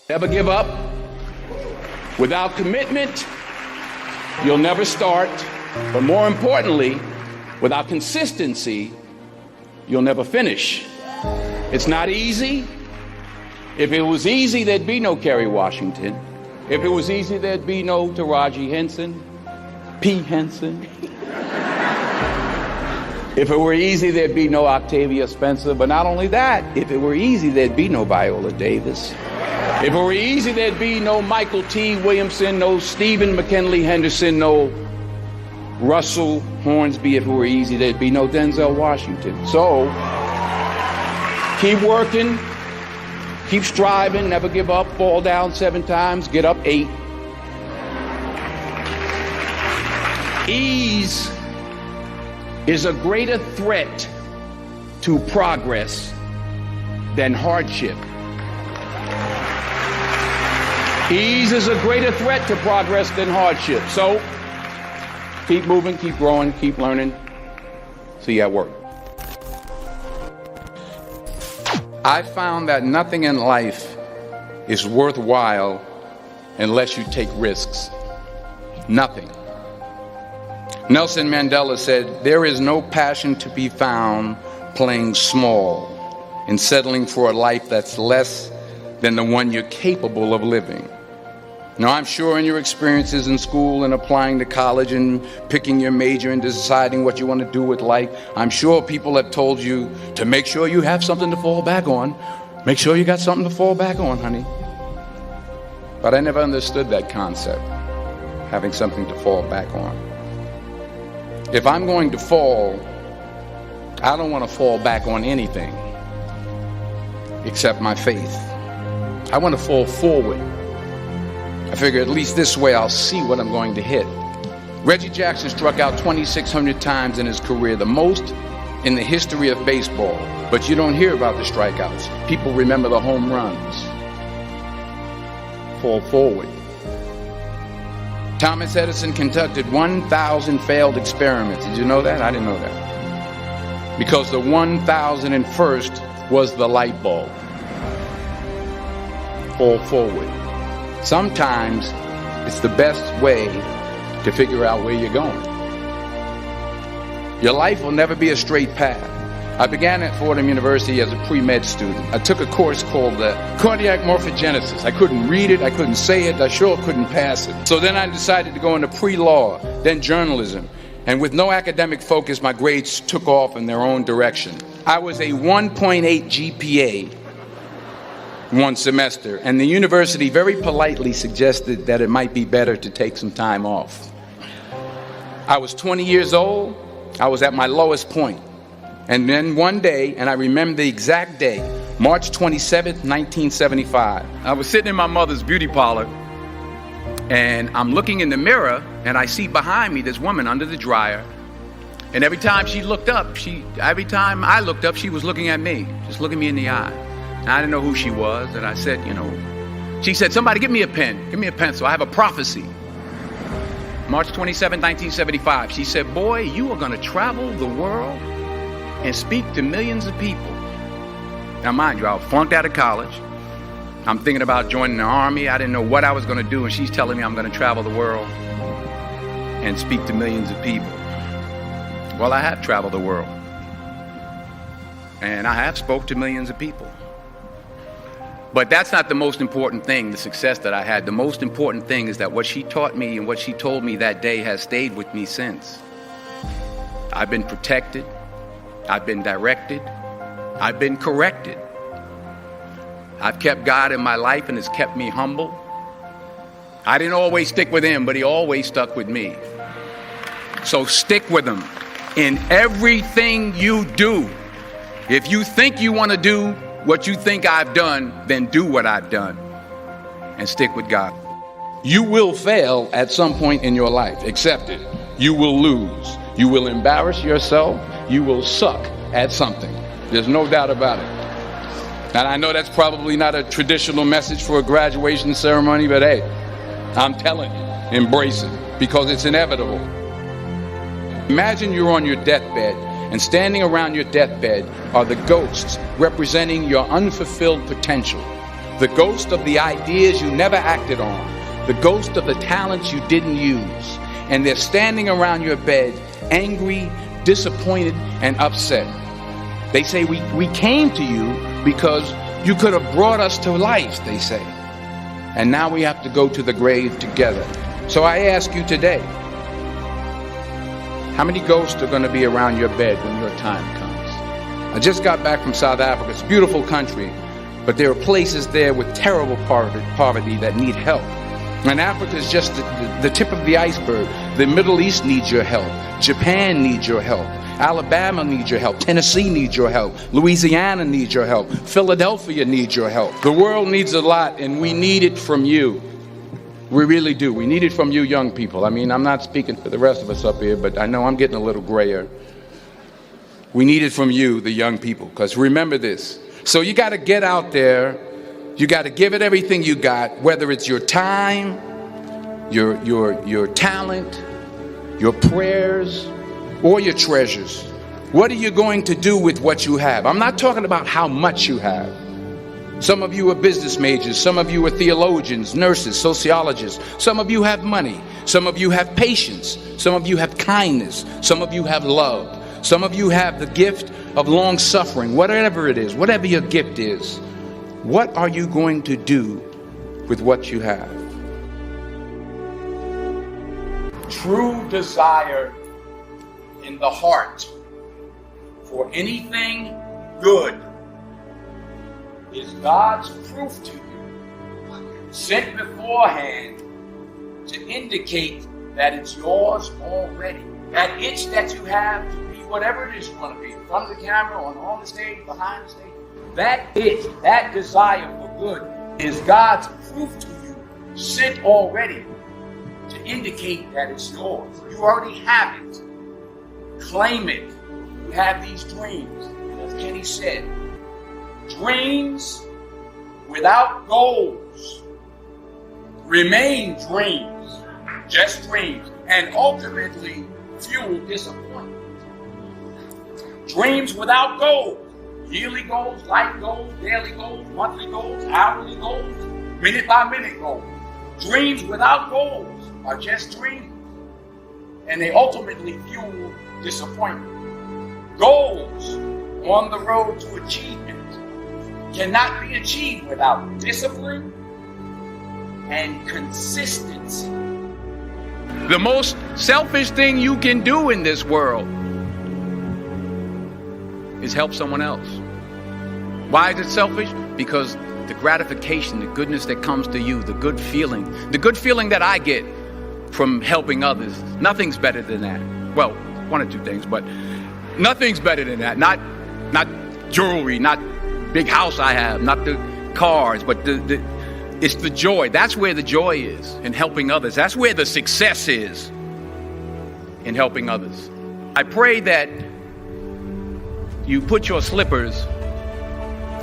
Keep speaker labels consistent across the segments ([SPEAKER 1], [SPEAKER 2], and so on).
[SPEAKER 1] Never give up. Without commitment, you'll never start. But more importantly, without consistency, you'll never finish. It's not easy. If it was easy, there'd be no Kerry Washington. If it was easy, there'd be no Taraji Henson, P. Henson. If it were easy, there'd be no Octavia Spencer. But not only that, if it were easy, there'd be no Viola Davis. If it were easy, there'd be no Michael T. Williamson, no Stephen McKinley Henderson, no Russell Hornsby. If it were easy, there'd be no Denzel Washington. So, keep working, keep striving, never give up, fall down 7 times, get up 8. Ease is a greater threat to progress than hardship. Ease is a greater threat to progress than hardship. So, keep moving, keep growing, keep learning. See you at work. I found that nothing in life is worthwhile unless you take risks. Nothing. Nelson Mandela said, "There is no passion to be found playing small and settling for a life that's less than the one you're capable of living." Now, I'm sure in your experiences in school and applying to college and picking your major and deciding what you want to do with life, I'm sure people have told you to make sure you have something to fall back on. Make sure you got something to fall back on, honey. But I never understood that concept, having something to fall back on. If I'm going to fall, I don't want to fall back on anything except my faith. I want to fall forward. I figure at least this way I'll see what I'm going to hit. Reggie Jackson struck out 2,600 times in his career, the most in the history of baseball. But you don't hear about the strikeouts. People remember the home runs. Fall forward. Thomas Edison conducted 1,000 failed experiments. Did you know that? I didn't know that. Because the 1,001st was the light bulb. Fall forward. Sometimes it's the best way to figure out where you're going. Your life will never be a straight path. I began at Fordham University as a pre-med student. I took a course called cardiac morphogenesis. I couldn't read it, I couldn't say it, I sure couldn't pass it. So then I decided to go into pre-law, then journalism. And with no academic focus, my grades took off in their own direction. I was a 1.8 GPA one semester, and the university very politely suggested that it might be better to take some time off. I was 20 years old. I was at my lowest point. And then one day, and I remember the exact day, March 27th, 1975, I was sitting in my mother's beauty parlor, and I'm looking in the mirror, and I see behind me this woman under the dryer. And every time I looked up, she was looking at me, just looking me in the eye. I didn't know who she was, and I said, she said, "Somebody give me a pen, give me a pencil, I have a prophecy." March 27, 1975, she said, "Boy, you are going to travel the world and speak to millions of people." Now, mind you, I was flunked out of college. I'm thinking about joining the army. I didn't know what I was going to do, and she's telling me I'm going to travel the world and speak to millions of people. Well, I have traveled the world, and I have spoke to millions of people. But that's not the most important thing, the success that I had. The most important thing is that what she taught me and what she told me that day has stayed with me since. I've been protected. I've been directed. I've been corrected. I've kept God in my life, and it's kept me humble. I didn't always stick with him, but he always stuck with me. So stick with him in everything you do. If you think you want to do what you think I've done, then do what I've done and stick with God. You will fail at some point in your life. Accept it. You will lose. You will embarrass yourself. You will suck at something. There's no doubt about it. And I know that's probably not a traditional message for a graduation ceremony, but hey, I'm telling you, embrace it because it's inevitable. Imagine you're on your deathbed, and standing around your deathbed are the ghosts representing your unfulfilled potential. The ghost of the ideas you never acted on. The ghost of the talents you didn't use. And they're standing around your bed, angry, disappointed, and upset. They say, we came to you because you could have brought us to life, they say. And now we have to go to the grave together. So I ask you today, how many ghosts are going to be around your bed when your time comes? I just got back from South Africa. It's a beautiful country, but there are places there with terrible poverty that need help. And Africa is just the tip of the iceberg. The Middle East needs your help. Japan needs your help. Alabama needs your help. Tennessee needs your help. Louisiana needs your help. Philadelphia needs your help. The world needs a lot, and we need it from you. We really do. We need it from you young people. I mean, I'm not speaking for the rest of us up here, but I know I'm getting a little grayer. We need it from you, the young people, because remember this. So you got to get out there. You got to give it everything you got, whether it's your time, your talent, your prayers, or your treasures. What are you going to do with what you have? I'm not talking about how much you have. Some of you are business majors. Some of you are theologians, nurses, sociologists. Some of you have money. Some of you have patience. Some of you have kindness. Some of you have love. Some of you have the gift of long suffering. Whatever it is, whatever your gift is, what are you going to do with what you have? True desire in the heart for anything good is God's proof to you, sent beforehand to indicate that it's yours already. That itch that you have to be whatever it is you want to be, in front of the camera, on the stage, behind the stage, that itch, that desire for good is God's proof to you, sent already to indicate that it's yours. You already have it. Claim it. You have these dreams. And as Kenny said, dreams without goals remain dreams, just dreams, and ultimately fuel disappointment. Dreams without goals, yearly goals, life goals, daily goals, monthly goals, hourly goals, minute by minute goals. Dreams without goals are just dreams, and they ultimately fuel disappointment. Goals on the road to achievement cannot be achieved without discipline and consistency. The most selfish thing you can do in this world is help someone else. Why is it selfish? Because the gratification, the goodness that comes to you, the good feeling that I get from helping others, nothing's better than that. Well, one or two things, but nothing's better than that. Not jewelry, not big house I have, not the cars, but it's the joy. That's where the joy is, in helping others. That's where the success is, in helping others. I pray that you put your slippers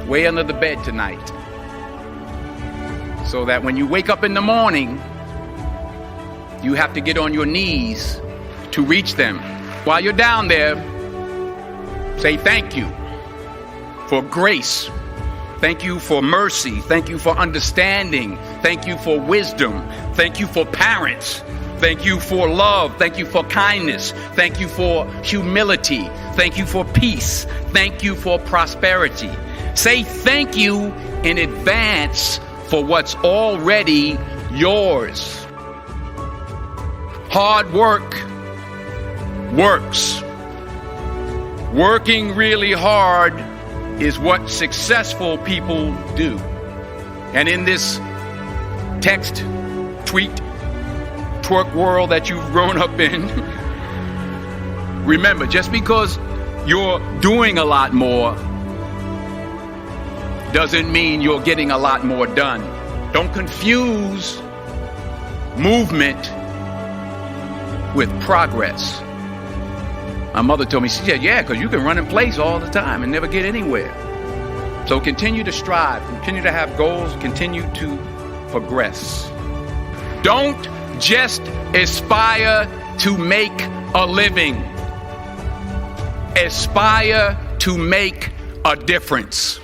[SPEAKER 1] way under the bed tonight, so that when you wake up in the morning, you have to get on your knees to reach them. While you're down there, say thank you for grace. Thank you for mercy. Thank you for understanding. Thank you for wisdom. Thank you for parents. Thank you for love. Thank you for kindness. Thank you for humility. Thank you for peace. Thank you for prosperity. Say thank you in advance for what's already yours. Hard work works. Working really hard is what successful people do. And in this text, tweet, twerk world that you've grown up in, remember, just because you're doing a lot more doesn't mean you're getting a lot more done. Don't confuse movement with progress. My mother told me, she said, yeah, because you can run in place all the time and never get anywhere. So continue to strive, continue to have goals, continue to progress. Don't just aspire to make a living. Aspire to make a difference.